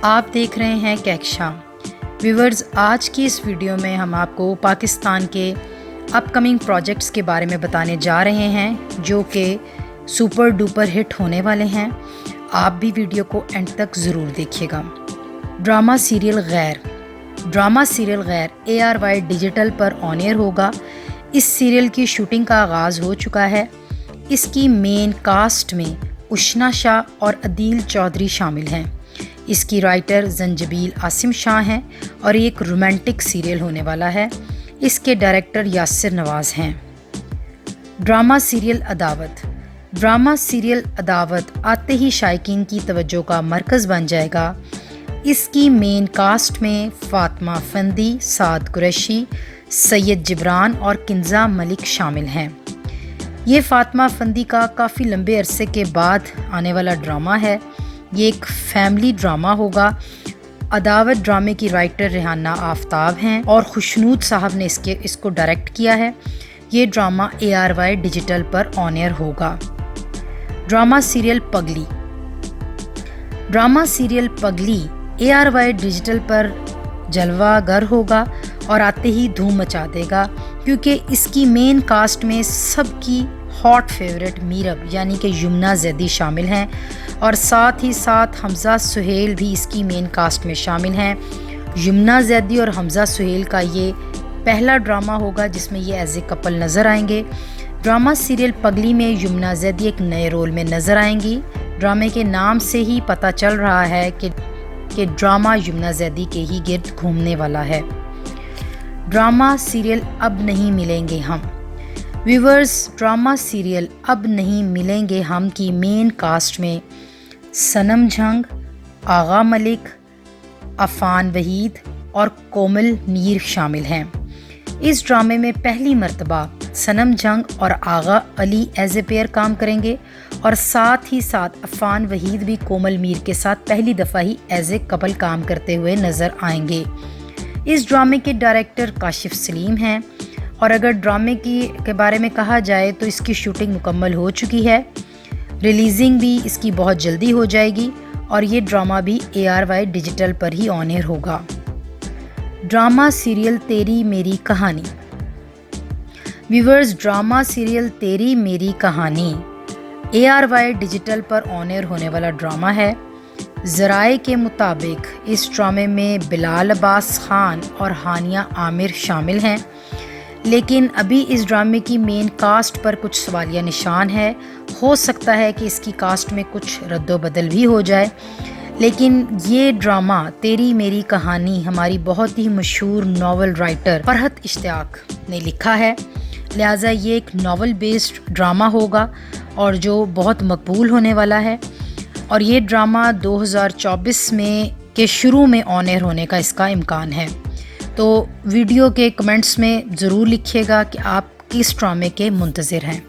آپ دیکھ رہے ہیں کہکشاں ویورز۔ آج کی اس ویڈیو میں ہم آپ کو پاکستان کے اپ کمنگ پروجیکٹس کے بارے میں بتانے جا رہے ہیں جو کہ سپر ڈوپر ہٹ ہونے والے ہیں۔ آپ بھی ویڈیو کو اینڈ تک ضرور دیکھیے گا۔ ڈرامہ سیریل غیر ARY ڈیجیٹل پر آن ایئر ہوگا۔ اس سیریل کی شوٹنگ کا آغاز ہو چکا ہے۔ اس کی مین کاسٹ میں اشنا شاہ اور عدیل چودھری شامل ہیں۔ اس کی رائٹر زنجبیل عاصم شاہ ہیں اور ایک رومانٹک سیریل ہونے والا ہے۔ اس کے ڈائریکٹر یاسر نواز ہیں۔ ڈرامہ سیریل عداوت آتے ہی شائقین کی توجہ کا مرکز بن جائے گا۔ اس کی مین کاسٹ میں فاطمہ فندی، سعد قریشی، سید جبران اور کنزہ ملک شامل ہیں۔ یہ فاطمہ فندی کا کافی لمبے عرصے کے بعد آنے والا ڈرامہ ہے۔ یہ ایک فیملی ڈرامہ ہوگا۔ عداوت ڈرامے کی رائٹر ریحانہ آفتاب ہیں اور خوشنود صاحب نے اس کو ڈائریکٹ کیا ہے۔ یہ ڈرامہ ARY ڈیجیٹل پر آن ایئر ہوگا۔ ڈرامہ سیریل پگلی ARY ڈیجیٹل پر جلوہ گر ہوگا اور آتے ہی دھوم مچا دے گا، کیونکہ اس کی مین کاسٹ میں سب کی ہاٹ فیورٹ میرب یعنی کہ یمنا زیدی شامل ہیں اور ساتھ ہی ساتھ حمزہ سہیل بھی اس کی مین کاسٹ میں شامل ہیں۔ یمنا زیدی اور حمزہ سہیل کا یہ پہلا ڈرامہ ہوگا جس میں یہ ایز اے کپل نظر آئیں گے۔ ڈرامہ سیریل پگلی میں یمنا زیدی ایک نئے رول میں نظر آئیں گی۔ ڈرامے کے نام سے ہی پتہ چل رہا ہے کہ ڈرامہ یمنا زیدی کے ہی گرد گھومنے والا ہے۔ ڈرامہ سیریل اب نہیں ملیں گے ہم ویورز۔ ڈرامہ سیریل اب نہیں ملیں گے ہم کی مین کاسٹ میں صنم جھنگ، آغا ملک، عفان وحید اور کومل میر شامل ہیں۔ اس ڈرامے میں پہلی مرتبہ صنم جھنگ اور آغا علی ایز اے پیئر کام کریں گے اور ساتھ ہی ساتھ عفان وحید بھی کومل میر کے ساتھ پہلی دفعہ ہی ایز اے کپل کام کرتے ہوئے نظر آئیں گے۔ اس ڈرامے کے ڈائریکٹر کاشف سلیم ہیں اور اگر ڈرامے کے بارے میں کہا جائے تو اس کی شوٹنگ مکمل ہو چکی ہے۔ ریلیزنگ بھی اس کی بہت جلدی ہو جائے گی اور یہ ڈرامہ بھی ARY ڈیجیٹل پر ہی آن ایئر ہوگا۔ ڈرامہ سیریل تیری میری کہانی ویورز۔ ڈرامہ سیریل تیری میری کہانی ARY ڈیجیٹل پر آن ایئر ہونے والا ڈرامہ ہے۔ ذرائع کے مطابق اس ڈرامے میں بلال عباس خان اور ہانیہ عامر شامل ہیں، لیکن ابھی اس ڈرامے کی مین کاسٹ پر کچھ سوالیہ نشان ہے۔ ہو سکتا ہے کہ اس کی کاسٹ میں کچھ رد و بدل بھی ہو جائے، لیکن یہ ڈرامہ تیری میری کہانی ہماری بہت ہی مشہور ناول رائٹر فرحت اشتیاق نے لکھا ہے، لہٰذا یہ ایک ناول بیسڈ ڈرامہ ہوگا اور جو بہت مقبول ہونے والا ہے، اور یہ ڈرامہ 2024 کے شروع میں آن ایئر ہونے کا اس کا امکان ہے۔ تو ویڈیو کے کمنٹس میں ضرور لکھیے گا کہ آپ کس ڈرامے کے منتظر ہیں۔